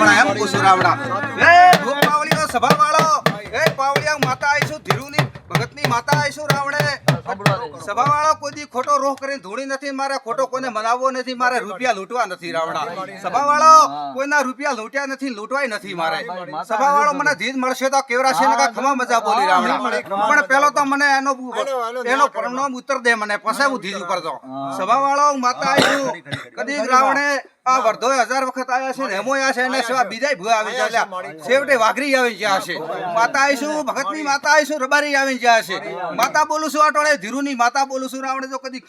રાવણા એમ પૂછું રાવણા એ ભૂપ પાવળીઓ સભા વાળો એ પાવળિયા માતા આવીશું ધીરુની ભગતની માતા આવીશું રાવણે સભા વાળો કોઈ દી ખોટો રોહ કરીને ધૂણી નથી મારે ખોટો કોઈને મનાવવો નથી મારે રૂપિયા લૂંટવા નથી રાવણા સભા વાળો કોઈના રૂપિયા લૂંટ્યા નથી લૂંટવાય નથી મારે સભા વાળો મને ધીજ મળશે તો કેવરાશે ને ખમા મજા બોલી રાવણા પણ પેલો તો મને એનો પ્રણામ ઉત્તર દે મને પછી હું ધીજ ઉપર જાઉં સભા વાળો માતા આવીશું કદી રાવણે આ વર્ધો 1000 વખત આવ્યા છે ને હેમો આવ્યા છે અને સેવા બીજાય ભૂ આવી જાય છેવટે વાઘરી આવી ગયા છે માતા આવીશું ભગતની માતા આવીશું રબારી આવી ગયા છે માતા બોલું છું આટોળે ધીરુની માતા બોલું છું રાવણે જો કદી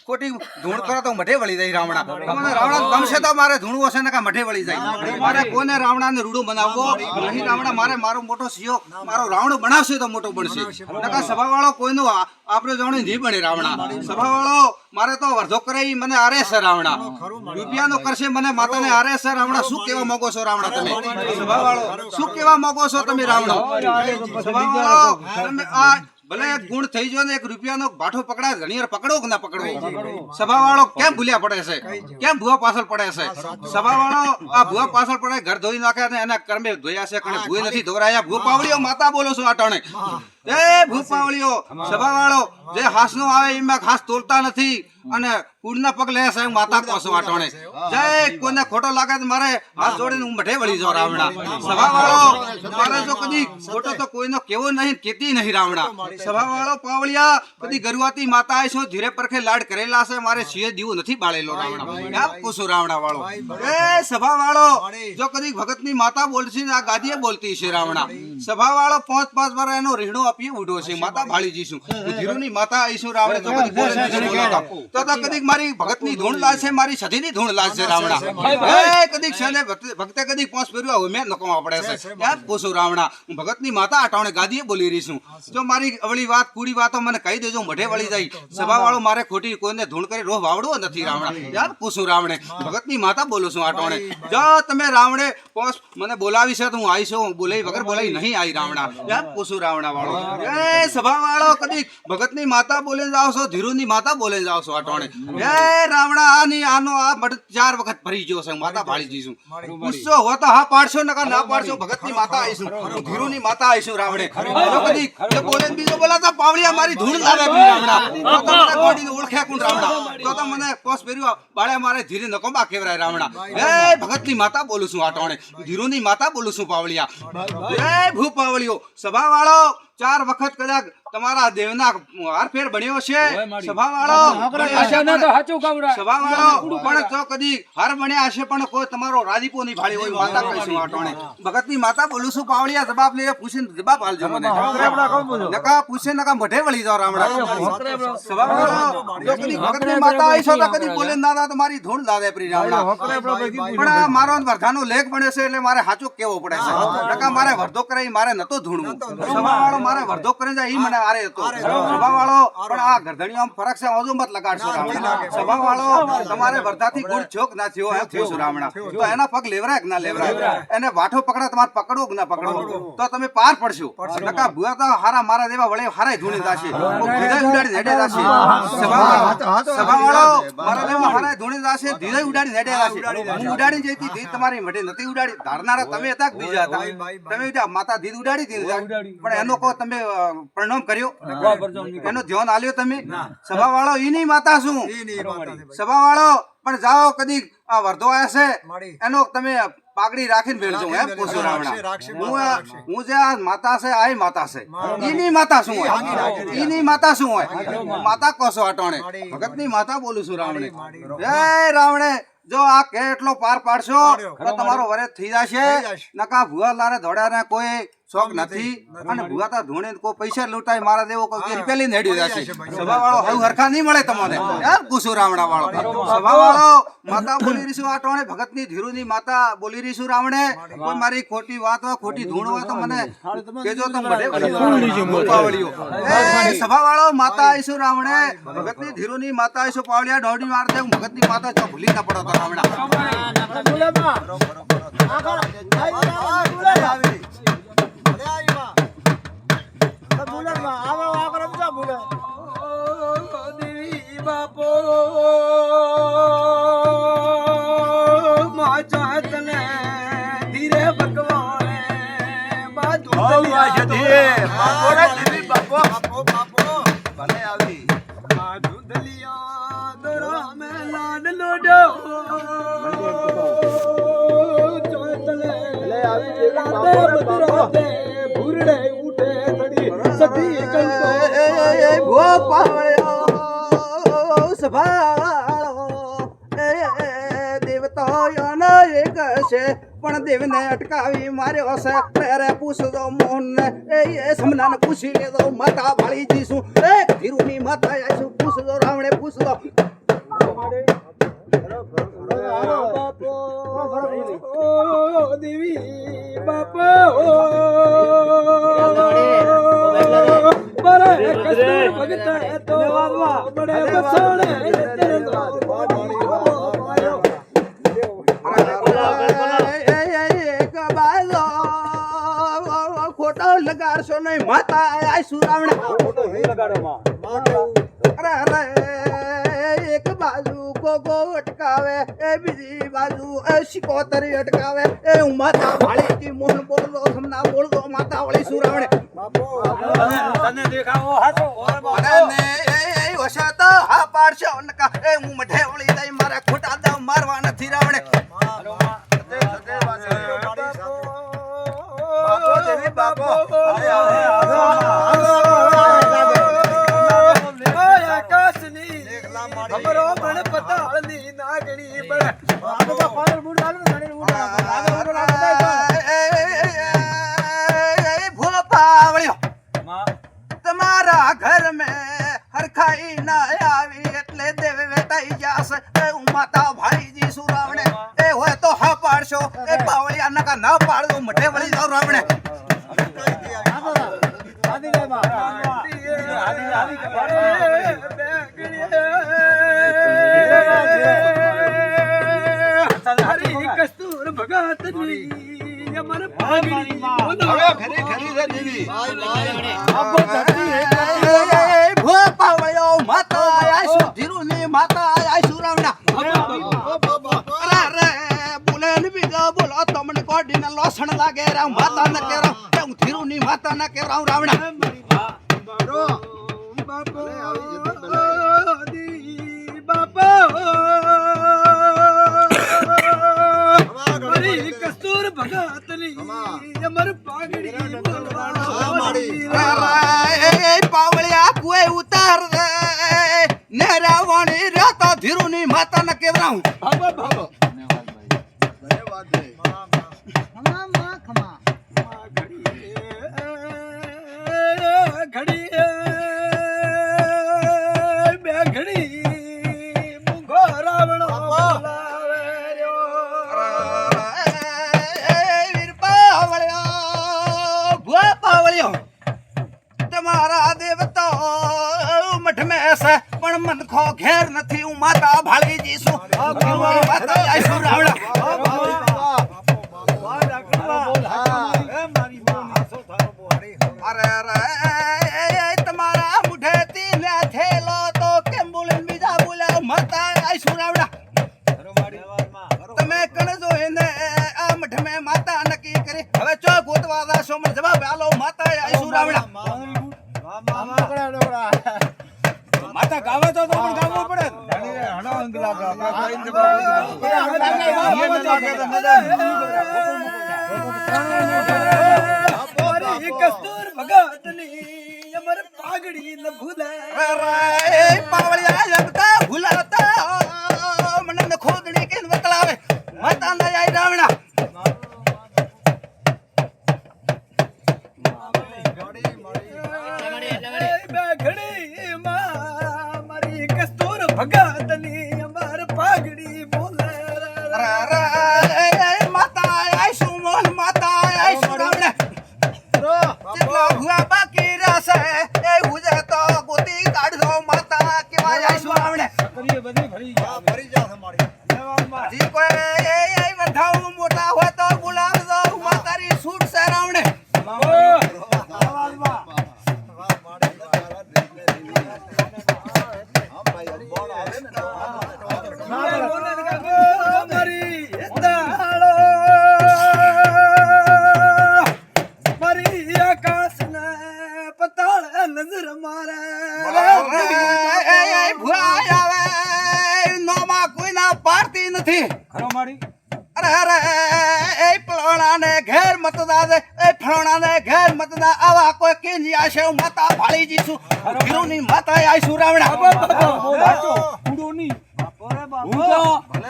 ખોટી ધૂણ કરો તો મઢે વળી જાય રાવણા તમને રાવણા ગમશે તો મારે ધૂણવું હશે ને કા મઢે વળી જાય મારે કોને રાવણાને રૂડું બનાવવો નહીં રાવણા મારે મારો મોટો સિયો મારો રાવણ બનાવશે તો મોટો બનશે નકા સભાવાળો કોઈનું આપણે જાણે નહીં બને રાવણા સભાવાળો મારે તો વર્ધો કરાઈ મને આરે છે રાવણા રૂપિયાનો કરશે મને માતાને આરે છે રાવણા શું કહેવા માંગો છો રાવણા તમે સભાવાળો શું કહેવા માંગો છો તમે રાવણા સભાવાળો તમે આ ભલે એક ગુણ થઈ જો ને એક રૂપિયાનો બાઠો પકડાય ઘણીવાર પકડો કે ના પકડવો સભાવાળો કેમ ભૂલ્યા પડે છે કેમ ભૂવા પાછળ પડે છે સભાવાળો આ ભૂવા પાછળ પડે ઘર ધોઈ નાખે ને એના કર્મે ધોયા છે કણે ભૂએ નથી ધોરાયા ભૂ પાવળીઓ માતા બોલો છો આટાણે એ ભૂ પાવળીઓ સભાવાળો જે હાસનો આવે એમાં હાસ તોલતા નથી અને કુડના પગ લે છે માતા કોસો આટાણે જય કોને ખોટો લાગે તો મારે હાથ જોડીને હું મઢે વળી જાઉં રાવણા સભાવાળો મારે જો કદી ખોટો તો કોઈનો કેવો નહીં કેતી નહીં રાવણા સભાવાળો પાવળિયા કદી ગરુવાતી માતા આવીશો ધીરે પરખે લાડ કરેલા છે મારે સિંહ દીવો નથી બાળેલો રાવણા યાદ પૂછું રાવણા વાળો એ સભાવાળો જો કદી ભગતની માતા બોલશે ને આ ગાદીએ બોલતી છે રાવણા સભાવાળો 5-5 વાર એનો રીહણો આપી ઉડો છે માતા ભાળી જઈશું ધીરુની માતા આવીશું રાવણે તો કદી બોલે નથી બોલાતા તો કદી મારી ભગતની ધૂણ લાગશે મારી સધીની ધૂણ લાગશે રાવણા એ કદી છેને ભક્તે કદી 5 ફેરવા હોય મેં નકોમાં પડે છે યાદ પૂછું રાવણા હું ભગતની માતા આટાણે ગાદીએ બોલી રહી છું જો મારી અવળી વાત કુડી વાતો મને કહી દેજો મઢે વળી જાય સભાવાળો મારે ખોટી કોઈને ધૂણ કરી રોહ વાવડવો નથી રાવણા યાદ પૂછું રાવણે ભગતની માતા બોલું છું આટોણે જો તમે રાવણે પોસ મને બોલાવી છે તો હું આવી છું બોલાઈ વગર બોલાઈ નહીં આવી રાવણા યાદ પૂછું રાવણા વાળો એ સભાવાળો કદી ભગતની માતા બોલે જાવ છો ધીરુની માતા બોલે જાવ છો આટોણે એ રાવણા આની આનો આ મઢ 4 વખત ભરી ગયો છે માતા ભાળી જઈશું ગુસ્સો હો તો હા પાડશો નકા ના પાડશો ભગતની માતા આવીશું ધીરુની માતા આવીશું રાવણે જો કદી બોલે બીજો બોલાતા પાવળિયા મારી ધૂણ લાવે રાવણા તો મને કોડીને ઓળખે કોણ રાવણા તો મને પોસ ફેરવા બાળે મારે ધીરે નકોબા કેવરાય રાવણા એ ભગતની માતા બોલું છું આટોણે ધીરુની માતા બોલું છું પાવળિયા એ ભૂ પાવળિયો સભાવાળો 4 વખત કદાચ તમારા દેવના હારફેર બન્યો છે સભાવાળો સભાવાળો પણ જો કદી હાર બન્યા હશે પણ કોઈ તમારો રાજીપો નહીં ભાળી હોય માતા કહીશું આટોણે ભગતની માતા બોલું છું પાવળિયા જવાબ લે પૂછીને જવાબ હાલજો મને નકા પૂછે નકા મઢે વળી જાવ રામડા સભાવાળો જો કદી ભગતની માતા આવી છો તો કદી બોલે ના તો મારી ધૂણ લાદે પ્રી રામડા પણ આ મારો વર્ધાનો લેખ બને છે એટલે મારે સાચું કેવો પડે છે નકા મારે વર્ધો કરાઈ મારે નતો ધૂણવું સભાવાળો મારે વર્ધો કરે જાય ઈ મને આરે હતો સભાવાળો પણ આ ગરધણીઓમાં ફરક છે ઓજો મત લગાડશો રામણા સભાવાળો તમારે વર્ધાથી ગુણ ચોક ના થયો એમ થયો રામણા તો એના પગ લેવરાય કે ના લેવરાય એને વાઠો પકડા તમારે પકડો કે ના પકડો તો તમે પાર પડશો નકા ભુવા તો હારા મારા દેવા વળે હારાય ધૂણી જાશે ધીરે ઉડાડી નેડે જાશે સભાવાળો મારા દેવા હારાય ધૂણી જાશે ધીરે ઉડાડી નેડે જાશે હું ઉડાડી જઈતી ધી તમારી મઢે નથી ઉડાડી ધારનારા તમે હતા બીજા હતા તમે માતા ધી ઉડાડી દી પણ એનો કો તમે પ્રણામ કર્યો એનો ધ્યાન આલ્યો તમે સભાવાળો ઈની માતા શું સભાવાળો પણ જાઓ કદી આ વર્ધો આયા છે એનો તમે પાઘડી રાખીને બેઠજો એમ પૂછો રાવણા હું જે આ માતા છે આ માતા છે ઈની માતા શું હોય ઈની માતા શું હોય માતા કોસો આટોણે ભગતની માતા બોલું છું રાવણે એ રાવણે જો આ કે એટલો પાર પાડશો તો તમારો વરેજ થઈ જશે નકા ભુવા લારે ધોડાને કોઈ શોખ નથી અને ભુવા તા ધોણે કોઈ પૈસા લૂંટાય મારા દેવો કોઈ રૂપિયા લઈને હેડી જશે સભાવાળો હવે હરખા નહીં મળે તમને યાર કુસુ રાવણા વાળો સભાવાળો માતા બોલી રહીશું આટોણે ભગતની ધીરુની માતા બોલી રહીશું રાવણે કોઈ મારી ખોટી વાત હોય ખોટી ધૂણ હોય તો મને કેજો તો મળે પાવળિયો એ સભાવાળો માતા આવીશું રાવણે ભગતની ધીરુની માતા આવીશું પાવળિયા દોડી વાર દે ભગતની માતા જો ભૂલી ના પડો તો રાવણા પણ દેવને અટકાવી માર્યો છે રે પૂછજો મોહન ને એ સમનાને પૂછી લેજો માતા ભાળીજી શું એ ધીરુની માતા આઈશું પૂછજો રાવણે પૂછજો દેવી બાપા બરે કસ્તુ ભગત તો બડે બસોડે લગાડશો નહીં માતા આઈશું રાવણે અરે એક બાજુ ગોગો અટકાવે એ બીજી બાજુ શિકોતરી અટકાવે એ હું માતા ભાળી મોહન બોલતો સમના બોલતો માતા વળી સુરાવણે તને દેખાવો હાચો અને એ વસત હા પાડશો નકા એ હું મઢે વળી દઈ મારા ખોટા દાવ મારવા નથી રાવણે તમારા ઘર મેં હરખાઈ ના આવી એટલે દેવે વેતાઈ જાશે એ માતા ભાળીજી સુરાવણે એ હોય તો હા પાડશો એ પાવળિયા નકા ના પાડો મઢે વળી જાવ રાવણે કસ્તુર ભગત અમર પાગડી ભો પાવળ્યો માતા આઈશું ધીરુની માતા આઈશું રાવણા અરે બોલે ને બીજો બોલો તમને કોડીને લોસણ લાગે રાવ માતા ન કેરાવ હું ધીરુની માતા ન કેરાવ રાવણા કસ્તુર ભગતની અમર પાગડી પાવળિયા કોઈ ઉતાર દે ને રાવણી રાતો ધીરુની માતા ન કેવરાઉં તમારા દેવતા મઠ મેં છે પણ મન ખો ઘેર નથી હું માતા ભાળીજી છું માતા આઈશું રાવણા અરે તમારા મુઠેથી ને થેલો તો કેમ બોલે બીજા બોલ્યા માતા આઈશું રાવણા તમે કણ જોઈને આ મઠ મેં માતા નક્કી કરી હવે ચો ગોતવા દાશો મને જવાબ આલો માતા આઈશું રાવણા માતા ગાવે તો પણ ગાવવું પડે હણો અંગલા કસ્તુર ભગતની અમર પાગડી ન ભૂલે પાવળિયા જગતા ભૂલાતા મને ન ખોદડી કે વતલાવે માતા ન આઈ રાવણા ભગતની અમર પાઘડી બોલે માતા આઈશું મોહન માતા આઈશું રાવણે જેટલા હુઆ બાકી રહેશે એ હુજે તો ગોતી કાઢજો માતા કેવા આઈશું રાવણે નથી ખરો મારી અરે અરે એ ફલોણાને ઘેર મતદા દે એ ફલોણાને ઘેર મતદા આવા કોઈ કેની આશે હું માતા ભાળી જીશું ધીરુની માતા આઈશું રાવણા બહુ સાચો કુડો ની હું તો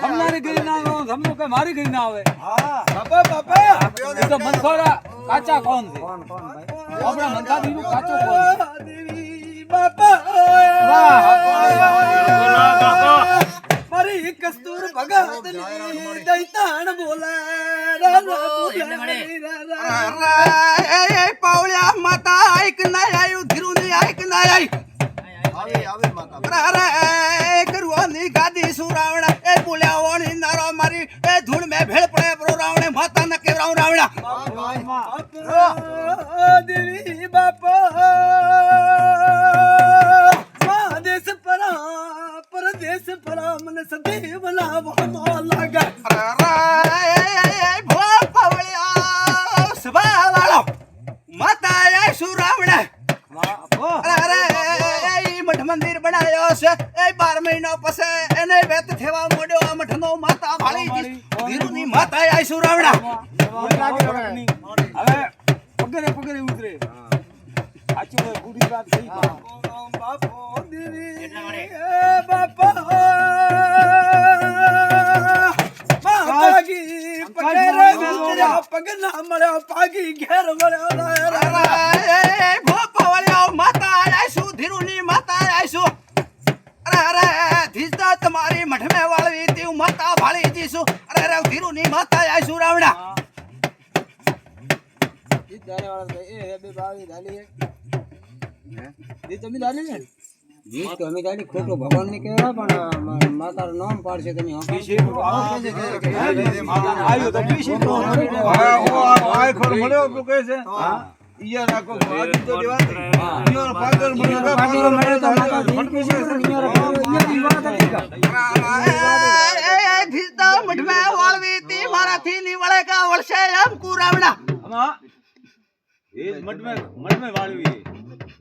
હમણારી ગઈ ના આવું હમણો કે મારી ગઈ ના આવે એ તો મનખોરા કાચા કોણ છે આપણા મનખા દીનું કાચો કોણ દેવી બાપા મારી કસ્તુર ભગત દૈતાણ અરે પાવળિયા માતા આઈક ના આયુ ધીરુની આઈક ના આઈ અરે કરુવાની ગાદી સુ રાવણા એ બોલ્યા ઓણી નારો મારી એ ધૂળ મે ભેળ પડે પ્રો રાવણે માતા ન કેવરાવ રાવણા દેવી બાપા દેશ પરા પરદેશ પરા મને સદૈવ લાવવા લાગા અરે ભો પાવળિયા સભા વાળો માતા આઈ સુ રાવણા અરે મઠ મંદિર બનાવ્યો છે એ 12 મહિનો પછી એને વેત થેવા મોડ્યો આ મઠનો માતા ભાળી ધીરુની માતા આઈશું રાવણા હવે પગરે પગરે ઉતરે સાચું પૂરી વાત થઈ બાપો દેવી બાપા પાગી પગરે ઉતર્યા પગના મળ્યા પાગી ઘેર મળ્યા અરે ભોપા વાળ્યો માતા આઈશું ધીરુની માતા આઈશું અરે ધીજતા તમારી મઠ મે વાળવી તી માતા ભાળી જીશું અરે ધીરુની માતા આઈશું રાવણા ખોટું ભગવાન ની કહેવાય પણ માતાનું નામ પાડશે તમે આવ્યો તો ધીજતા મઠ મે વાળવી તી મારાથી ની વળે કા વળશે એમ કુ રાવણા એ મડમે વાળવી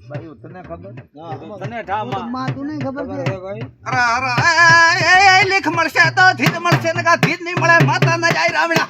ભાઈ તને ખબર તને ઠામાં અરે લેખ મળશે તો ધીજ મળશે ને કા ધીજ નહીં મળે માતા ન જાય રાવણા